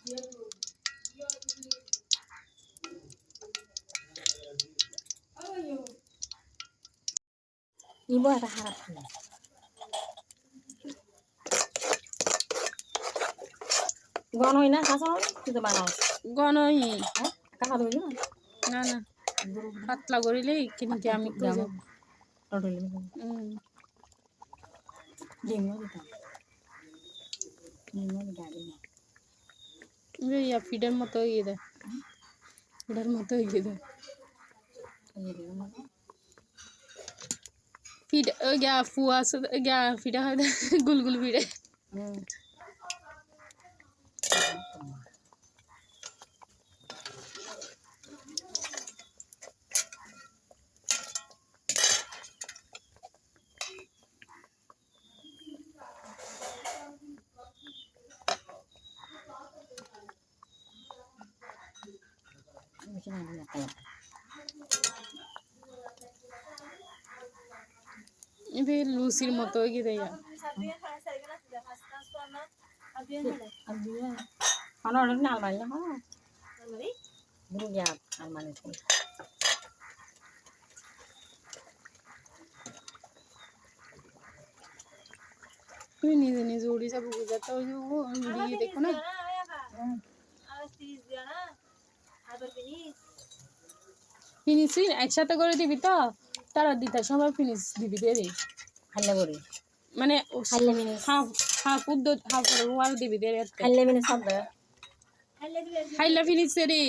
ইবো এটা খারাপ না গনই না কাঁচা কিন্তু বানাও গনই হ্যাঁ কাঁচা দই না না পাতলা করিলেই কিন্তু আমি কই যাব টটলি ডিমও দিতাম ডিমও গাড়ি না ইয়া ফিডের মতো ইয়ে দেয় ফিডের মতো ইয়ে দেয় ফিড গা ফুয়া গা ফিডা হয় গুলগুল ফিডে ఇది లూసిর মতো গিয়ে দেয়া Ano na almay na ha? Almay? Buruya almay ko. তুমি নিজে নিজে উড়ে যাবো বুঝাতে ওই যে উড়িয়ে দেখো না ফিনিশ একসাথে করে দিবি তো তারা দিতে সময় ফিনিশ দিবি দে রে খাইলে বড়ি মানে খাইলে মিনিস হাফ হাফ উদ্দ হাফ করে ওয়াল দিবি দে রে খাইলে মিনিস সব দে খাইলে ফিনিশ রে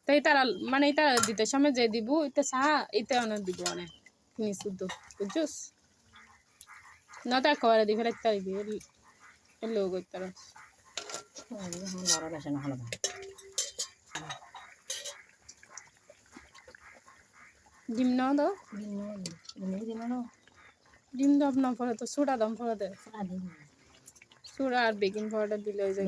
তাই তারা মানে তারা দিতে সময় যে দিব এটা চা এটা অনেক দিব অনেক ফিনিশ উদ্দ বুঝছস না তা করে দি ফেলে তারিবি লোক তারা বড় বেশি না হলো ডিম না দাও ডিম দাও না পরে তো সোডা দাম পরে দে সোডা আর বেকিং পাউডার দিলে ওই যায়